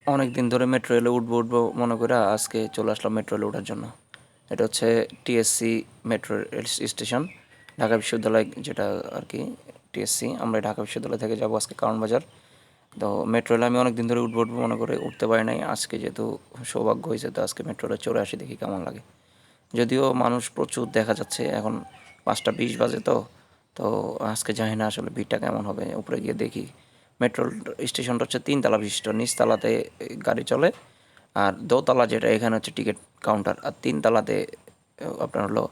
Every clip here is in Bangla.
অনেক দিন ধরে মেট্রো রেলে উঠবো মনে করে আজকে চলে আসলাম মেট্রো রেলে ওঠার জন্য। এটা হচ্ছে TSC metro rail station, Dhaka বিশ্ববিদ্যালয় যেটা আর কি। টিএসসি আমরা ঢাকা বিশ্ববিদ্যালয় থেকে যাবো আজকে কারণ বাজার। তো মেট্রো রেলে আমি অনেক দিন ধরে উঠবো মনে করে উঠতে পারি নাই, আজকে যেহেতু সৌভাগ্য হয়েছে তো আজকে মেট্রো রেলে চড়ে আসি, দেখি কেমন লাগে। যদিও মানুষ প্রচুর দেখা যাচ্ছে, এখন 5টা 20 বাজে। তো আজকে জানি না আসলে ভিড়টা কেমন হবে, উপরে গিয়ে দেখি। মেট্রো স্টেশনটা হচ্ছে 3 তলা বিশিষ্ট, নিচতলাতে গাড়ি চলে, আর দোতলা যেটা এখানে হচ্ছে টিকিট কাউন্টার, আর 3 তলাতে আপনার হলো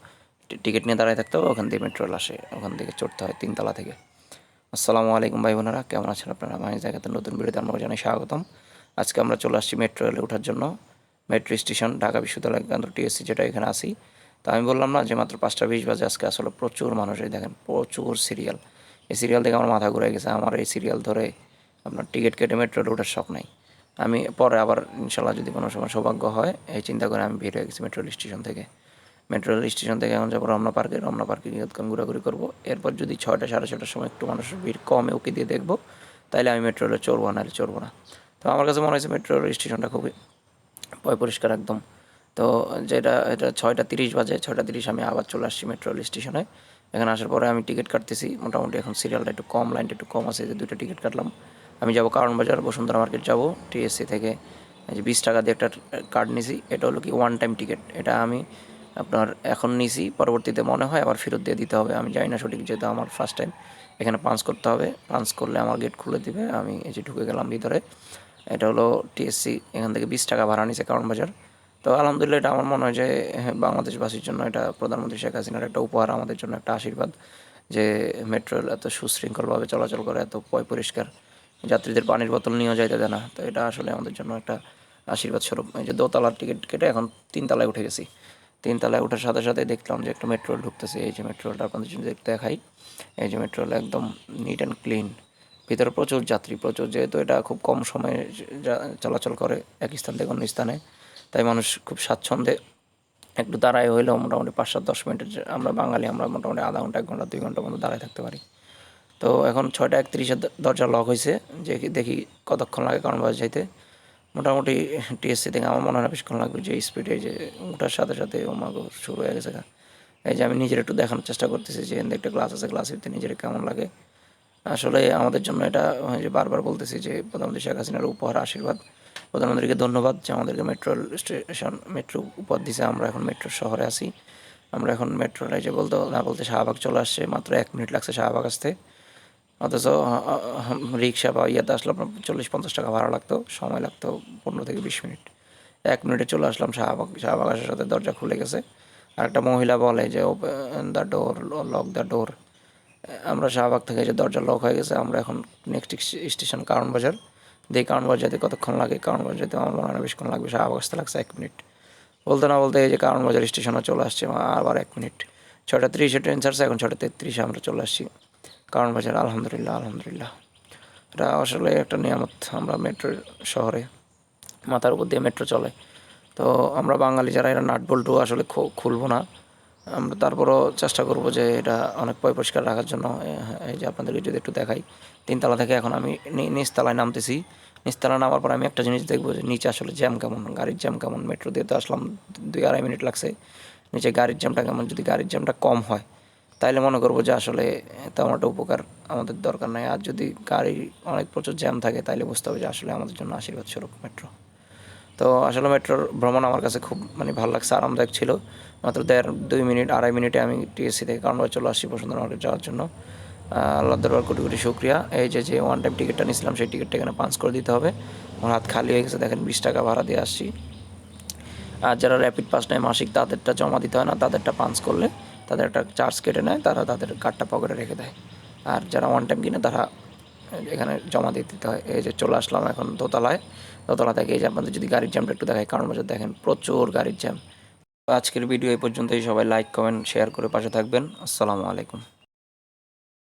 টিকিট নিয়ে দাঁড়ায় থাকতে হবে, ওখান থেকে মেট্রো রেল আসে, ওখান থেকে চড়তে হয় 3 তলা থেকে। আসসালামু আলাইকুম ভাই বোনেরা, কেমন আছেন আপনারা? আমার জায়গাতে নতুন ভিডিওতে আপনাকে জানাই স্বাগতম। আজকে আমরা চলে আসছি মেট্রো রেলে ওঠার জন্য। মেট্রো স্টেশন ঢাকা বিশ্ববিদ্যালয় কেন্দ্র টিএসসি যেটা এখানে আসি। তো আমি বললাম না যে মাত্র 5টা 20 বাজে, আজকে আসলে প্রচুর মানুষ, এই দেখেন প্রচুর সিরিয়াল। এই সিরিয়াল থেকে আমার মাথা ঘুরে গেছে, আমার এই সিরিয়াল ধরে আপনার টিকিট কেটে মেট্রো রেলে ওঠার শখ নাই। আমি পরে আবার ইনশাল্লাহ যদি কোনো সময় সৌভাগ্য হয় এই চিন্তা করে আমি বের হয়ে গেছি মেট্রো রেল স্টেশন থেকে। মেট্রো রেল স্টেশন থেকে এখন যাবো রমনা পার্কে গিয়ে ঘোরাঘুরি করবো। এরপর যদি 6টা 6:30টার সময় একটু মানুষের ভিড় কমে ওকে দিয়ে দেখবো, তাইলে আমি মেট্রো রেলে চড়বো, নাহলে চড়বো না। তো আমার কাছে মনে হয়েছে মেট্রো রেল স্টেশনটা খুবই পরিষ্কার একদম। তো এটা 6টা 30 বাজে, 6টা 30 আমি আবার চলে আসছি মেট্রো রেল স্টেশনে। এখানে আসার পরে আমি টিকিট কাটতেছি, মোটামুটি এখন সিরিয়ালটা একটু কম, লাইনটা একটু কম আছে, যে 2টা টিকিট কাটলাম। আমি যাব কারণ বাজার, বসুন্ধরা মার্কেট যাব। টিএসসি থেকে এই যে 20 টাকা দিয়ে একটা কার্ড নিছি, এটা হলো কি ওয়ান টাইম টিকিট। এটা আমি আপনার এখন নিছি, পরবর্তীতে মনে হয় আবার ফেরত দিয়ে দিতে হবে, আমি জানি না সঠিক, যেহেতু আমার ফার্স্ট টাইম। এখানে পাঞ্চ করতে হবে, পাঞ্চ করলে আমার গেট খুলে দিবে, আমি এই যে ঢুকে গেলাম ভিতরে। এটা হলো টিএসসি, এখান থেকে 20 টাকা ভাড়া নিছে কারণ বাজার। তো আলহামদুলিল্লাহ, এটা আমার মনে হয় যে বাংলাদেশবাসীর জন্য এটা প্রধানমন্ত্রী শেখ হাসিনার একটা উপহার, আমাদের জন্য একটা আশীর্বাদ, যে মেট্রো রেল এত সুশৃঙ্খলভাবে চলাচল করে, এত পরিষ্কার, যাত্রীদের পানির বোতল নিয়েও যাইতে দেয় না। তো এটা আসলে আমাদের জন্য একটা আশীর্বাদ স্বরূপ। এই যে দোতলার টিকিট কেটে এখন 3 তলায় উঠে গেছি। 3 তলায় ওঠার সাথে সাথে দেখলাম যে একটা মেট্রো রেল ঢুকতেছে। এই যে মেট্রো রেলটা আপনাদের জন্য দেখাই। এই যে মেট্রো রেল একদম নিট অ্যান্ড ক্লিন, ভিতরে প্রচুর যাত্রী, প্রচুর, যেহেতু এটা খুব কম সময়ে চলাচল করে এক স্থান থেকে অন্য স্থানে, তাই মানুষ খুব স্বাচ্ছন্দ্যে একটু দাঁড়ায় হইলেও মোটামুটি 5-7-10 মিনিটের, আমরা বাঙালি, আমরা মোটামুটি আধা ঘন্টা 1 ঘন্টা 2 ঘন্টা মতো দাঁড়ায় থাকতে পারি। তো এখন 6টা 31-এ দরজা লক হয়েছে, যে দেখি কতক্ষণ লাগে কারণ বাজার যাইতে। মোটামুটি টিএসসি থেকে আমার মনে হয় না বেশিক্ষণ লাগবে, যে স্পিডে যে ওঠার সাথে সাথে ওমাগো শুরু হয়ে গেছে। এই যে আমি নিজের একটু দেখানোর চেষ্টা করতেছি যে একটা গ্লাস আছে, গ্লাসের ভিতরে নিজের কেমন লাগে। আসলে আমাদের জন্য এটা, যে বারবার বলতেছি যে প্রধানমন্ত্রী শেখ হাসিনার উপহার, আশীর্বাদ। প্রধানমন্ত্রীকে ধন্যবাদ যে আমাদেরকে মেট্রো স্টেশন, মেট্রো উপহার দিছে। আমরা এখন মেট্রো শহরে আছি। আমরা এখন মেট্রো, যে বলতে না বলতে শাহবাগ চলে আসছে, মাত্র 1 মিনিট লাগছে শাহবাগ আসতে। অথচ রিক্সা বা ইয়েতে আসলে আপনার 40-50 টাকা ভাড়া লাগতো, সময় লাগতো 15 থেকে 20 মিনিট। 1 মিনিটে চলে আসলাম শাহবাগ। শাহবাগ আসার সাথে দরজা খুলে গেছে, আর একটা মহিলা বলে যে open the door, lock the door. আমরা শাহবাগ থেকে, যে দরজা লক হয়ে গেছে, আমরা এখন নেক্সট স্টেশন কারণ বাজার। দেখি কারণ বাজার যেতে কতক্ষণ লাগে। কারণ বাজার যেতে আমার মনে হয় না বেশিক্ষণ লাগবে, শাহবাগ আসতে লাগছে 1 মিনিট। বলতে না বলতে এই যে কারণ বাজার স্টেশনে চলে আসছে, আবার 1 মিনিট। 6টা 30-এ ট্রেন ছাড়ছে, এখন 6টা 33-এ আমরা চলে আসছি কারণ বাজার। আলহামদুলিল্লাহ, আলহামদুলিল্লাহ। এটা আসলে একটা নিয়ামত, আমরা মেট্রো শহরে, মাথার উপর দিয়ে মেট্রো চলে। তো আমরা বাঙালি যারা, এটা নাট বল্টু আসলে খুলবো না। আমরা তারপরও চেষ্টা করব যে এটা অনেক পরিষ্কার রাখার জন্য। এই যে আপনাদেরকে যদি একটু দেখাই, 3 তলা থেকে এখন আমি নিচতলায় নামতেছি। নিচতলায় নামার পর আমি একটা জিনিস দেখবো যে নিচে আসলে জ্যাম কেমন, গাড়ির জ্যাম কেমন। মেট্রো দিয়ে তো আসলাম 2-2.5 মিনিট লাগছে, নিচে গাড়ির জ্যামটা কেমন। যদি গাড়ির জ্যামটা কম হয় তাইলে মনে করবো যে আসলে তেমন একটা উপকার আমাদের দরকার নাই। আর যদি গাড়ি অনেক প্রচুর জ্যাম থাকে তাইলে বুঝতে হবে যে আসলে আমাদের জন্য আশীর্বাদ স্বরূপ মেট্রো। তো আসলে মেট্রোর ভ্রমণ আমার কাছে খুব ভালো লাগছে, আরামদায়ক ছিল। মাত্র 2 মিনিট 2.5 মিনিটে আমি টিএসসি থেকে কারণবাজার চলে আসছি বসুন্ধরা মার্কেট যাওয়ার জন্য। আল্লাহ দরবার কোটি কোটি শুক্রিয়া। এই যে ওয়ান টাইম টিকিটটা নিয়েছিলাম, সেই টিকিটটা এখানে পাঞ্চ করে দিতে হবে। আমার হাত খালি হয়ে গেছে, দেখেন 20 টাকা ভাড়া দিয়ে আসছি। আর যারা র্যাপিড পাস নেয় মাসিক, তাদেরটা জমা দিতে হয় না, তাদেরটা পাঞ্চ করলে তাদের একটা চার্জ কেটে নেয়, তারা তাদের কার্ডটা পকেটে রেখে দেয়। আর যারা ওয়ান টাইম কিনে তারা এখানে জমা দিয়ে দিতে হয়। এই যে চলে আসলাম এখন দোতলায়। দোতলা থেকে এই যে আপনাদের যদি গাড়ির জ্যামটা একটু দেখায়, কারণ বাজার দেখেন প্রচুর গাড়ির জ্যাম। তো আজকের ভিডিও এই পর্যন্তই। সবাই লাইক কমেন্ট শেয়ার করে পাশে থাকবেন। আসসালামু আলাইকুম।